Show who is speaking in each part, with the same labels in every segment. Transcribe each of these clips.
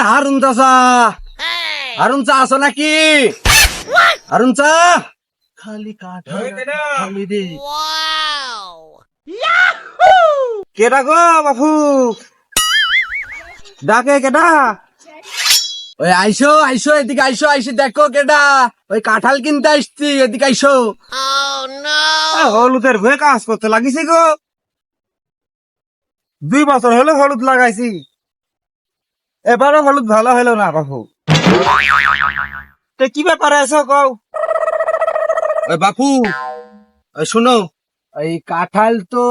Speaker 1: হারুন চাচা, হারুন চা আছো নাকি? হারুন চা খালি কাঁঠাল খালি রে। কেডা গো বাপু? ডাকে কেডা? ওই আইসো আইসো, এদিকে আইসো, আইসি দেখো কেডা। ওই কাঁঠাল কিনতে আসছি, এদিকে আইসো। হলুদের ভয়ে কাজ করতে লাগিছি গো। 2 বছর হলো হলুদ লাগাইছি, এবারও হলুদ ভালো হলো না বাপু। তো কি ব্যাপারে আছো কও? ওই বাপু, ওই শুনো, ওই কাঁঠাল তো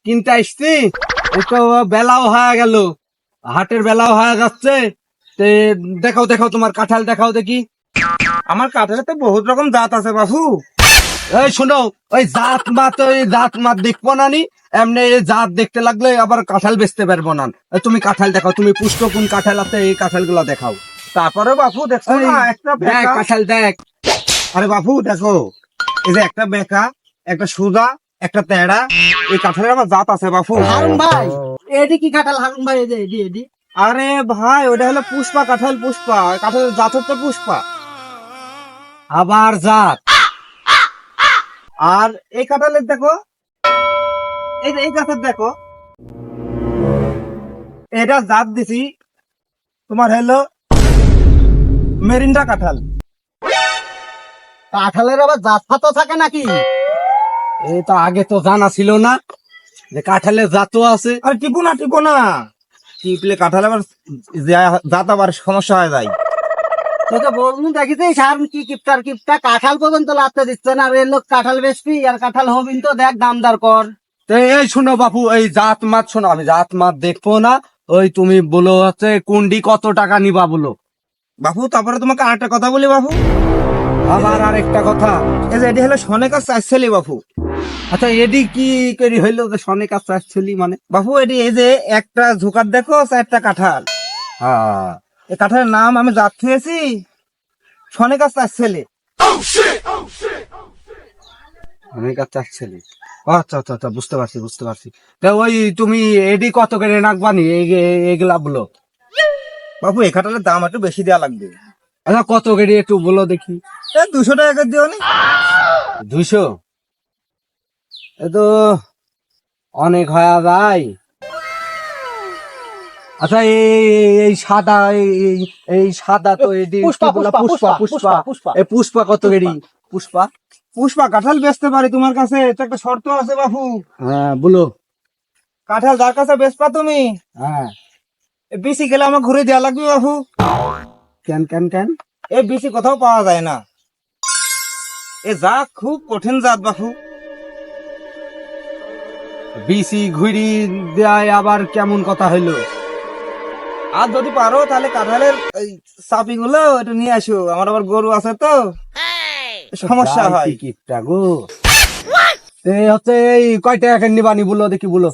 Speaker 1: কিনতে আসছি, এই তো বেলাও হয়ে গেল, হাটের বেলাও হয়ে যাচ্ছে। তে দেখাও দেখাও, তোমার কাঁঠাল দেখাও দেখি। আমার কাঁঠালে তো বহুত রকম জাত আছে বাপু। এই শোনো, ওই জাত মাত দেখবো না নি, এমনি এই জাত দেখতে লাগলে আবার কাঁঠাল বেচতে পারবো না। তুমি কাঁঠাল দেখাও, তুমি পুষ্ট কোন কাঁঠাল আছে এই কাঁঠাল গুলা দেখাও। তারপরে বাপু দেখো না, একটা দেখ কাঁঠাল দেখ। আরে বাপু দেখো, এই যে একটা বেঁকা, একটা সুদা, একটা তেড়া, এই কাঁঠালের আবার জাত আছে বাপু।
Speaker 2: হারুন ভাই, এডি কি কাঁঠাল? হারুন ভাই, এডি
Speaker 1: আরে ভাই, ওটা হলো পুষ্পা কাঁঠাল, পুষ্পা কাঁঠালের জাত হচ্ছে পুষ্পা, আবার জাত। আর এই কাঁঠালের দেখো, এই গাছের দেখো, এটা জাত দিছি তোমার হলো মেরিন্ডা কাঁঠাল।
Speaker 2: কাঁঠালের আবার জাত ফাতো থাকে নাকি?
Speaker 1: এই তো আগে তো জানা ছিল না যে কাঁঠালের জাতও আছে। আরে টিপো না টিপলে কাঁঠাল আবার জাত আবার সমস্যা হয়ে যায়।
Speaker 2: তুই তো বলুন দেখিস হারুন কি কিপটা কাঁঠাল পর্যন্ত লাগতে দিচ্ছে না। আর এর লোক কাঁঠাল বেচবি আর কাঁঠাল হবিন তো দেখ দামদার কর।
Speaker 1: তো এই শোনো বাপু, এই জাত মাত শোনো, আমি জাত মাত দেখবো না। ওই তুমি বলো হচ্ছে কুন্ডি কত টাকা নিবা বলো বাপু। তারপরে তোমাকে আরেকটা কথা বলি বাপু, আবার আরেকটা কথা, এই যে এটি হলো সনেকার চাইছিলি বাপু। আচ্ছা এডি কি করি হইলো যে সনেকার চাইছিলি মানে বাপু? এডি এই যে একটা ঝুকার দেখো, 4টা কাঁঠাল। হ্যাঁ, এই কাঁঠালের নাম আমি জাত থুয়েছি সনেকার চাইছিলি। সনেকার চাইছিলি, আচ্ছা আচ্ছা আচ্ছা, বুঝতে পারছি। তা ওই তুমি এডি কত করে রাখবানি এগুলা বলো বাপু। এই কাঁঠালের দাম একটু বেশি দেওয়া লাগবে। আচ্ছা কত করে একটু বলো দেখি। 200 টাকা করে দিও নি? 200? এ তো অনেক হয়ে যায়। আচ্ছা এই সাদা, এই সাদা তো এডি
Speaker 2: পুষ্পা
Speaker 1: এই পুষ্পা কত করে? পুষ্পা কাঁঠাল বেচতে পারি তোমার কাছে, এটা একটা শর্ত আছে বাপু। হ্যাঁ বলো। কাঁঠাল যার কাছে বেচবা তুমি, হ্যাঁ, বিসি গেলে আমার ঘুরে দেওয়া লাগবে বাপু। কেন এই বিসি কোথাও পাওয়া যায় না, এ জাত খুব কঠিন জাত বাপু। বিসি ঘুরি দেয় আবার কেমন কথা হইলো? আর যদি পারো তাহলে কাঁঠালের চাপি গুলো একটু নিয়ে আসো, আমার আবার গরু আছে তো সমস্যা হয়। কিপটা গো, এই হচ্ছে এই কয় টাকা নিবানি বলো দেখি বলো।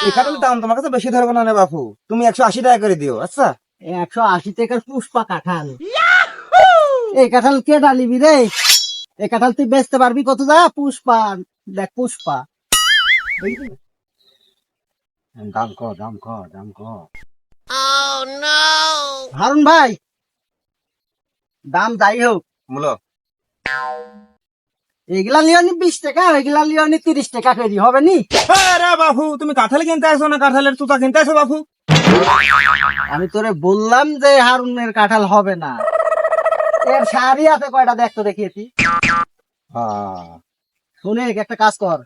Speaker 1: এই কাঁঠালের দাম তোমার কাছে বেশি ধরবো না বাপু, তুমি 180 টাকা করে দিও। আচ্ছা
Speaker 2: 180 টাকার পুষ্পা কাঁঠাল? এই কাঁঠাল কে ডালিবি রে? এই কাঁঠাল তুই বেচতে পারবি কত? যা পুষ্পা দেখ, পুষ্পা
Speaker 1: দাম কর।
Speaker 2: হারুন ভাই, দাম যাই হোক,
Speaker 1: বলো।
Speaker 2: এগুলা লিওনি 20 টাকা, এগুলা লিওনি 30 টাকা কেজি হবে নি?
Speaker 1: আরে বাপু, তুমি কাঁঠাল কিনতে আসো না কাঁঠালের তুতা কিনতে আসো বাপু?
Speaker 2: আমি তোরে বললাম যে হারুনের কাঁঠাল হবে না। এর শাড়ি আছে কয়টা দেখ তো দেখিয়েছি। শুনে একটা কাজ কর,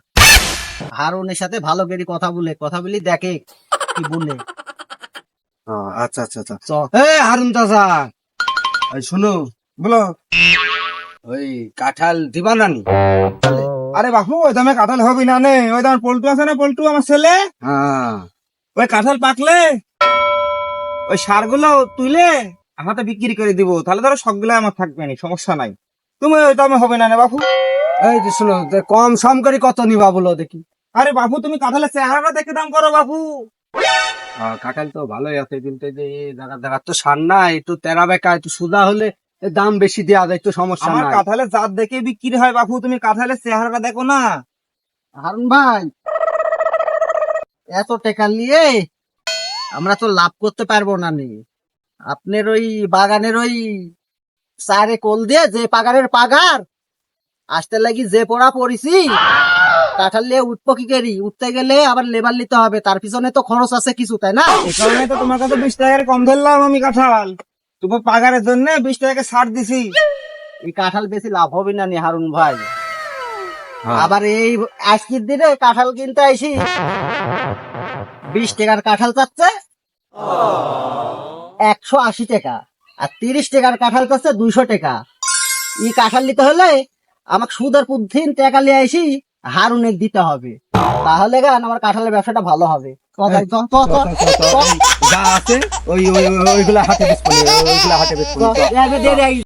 Speaker 2: হারুনের সাথে ভালো করে কথা বলি দেখে কি বলে।
Speaker 1: আচ্ছা হারুন চাচা, শুনো বলো, ওই কাঁঠাল দিবা নানি? আরে বাপু, ওই দামে কাঁঠাল হবে না নে, ওই দামে পল্টু আছে না, পল্টু আমার ছেলে, ওই কাঁঠাল পাকলে ওই সার গুলো তুলে আমাকে বিক্রি করে দিব, তাহলে ধরো সবগুলো আমার থাকবে না, সমস্যা নাই। তুমি ওই দামে হবে না বাপু। এই যে শোনো, কম সম করে কত নিবা বলো দেখি। আরে বাপু, তুমি কাঁঠালের চেহারাটা দেখে দাম করো বাপু। কাঁঠাল তো ভালোই আছে, কিন্তু যে জায়গা তো সার না, একটু তেরা বেকা, একটু সুদা হলে দাম বেশি দেওয়া যায়, একটু সমস্যা। আমার কাঁঠালের জাত দেখে বিক্রি হয় বাপু, তুমি কাঁঠালের চেহারাটা দেখো না।
Speaker 2: হারুন ভাই, এত টাকা নিয়ে আমরা তো লাভ করতে পারবো না নি। আপনার ওই বাগানের ওই চারে কোল দিয়ে যে পাগারের পাগার আসতে লাগি যে পড়া পড়িছি, কাঁঠাল নিয়ে উঠবো কি করি? উঠতে গেলে আবার লেবার নিতে হবে, তার পিছনে তো খরচ আছে কিছু, তাই না?
Speaker 1: এই কারণে তো তোমার কাছে 20 টাকা কম ধরলাম আমি কাঁঠাল। তোমার পাগারের জন্য 20 টাকা ছাড় দিছি।
Speaker 2: এই কাঁঠাল বেশি লাভ হবে না নি হারুন ভাই।
Speaker 1: হ্যাঁ।
Speaker 2: আবার এই আজকের দিনে কাঁঠাল কিনতে আইসি 20 টাকার কাঁঠাল চাচ্ছে 180 টাকা, আর 30 টাকার কাঁঠাল চাচ্ছে 200 টাকা। এই কাঁঠাল নিতে হলে আমাকে সুদের প্রতিদিন টাকা নিয়ে আইসি হারুনের দিতে হবে, তাহলে গান আমার কাঁঠালের ব্যবসাটা ভালো হবে।
Speaker 1: যা আছে ওইগুলা হাতে বেচবো, ওইগুলা হাতে বেচবো।
Speaker 2: দে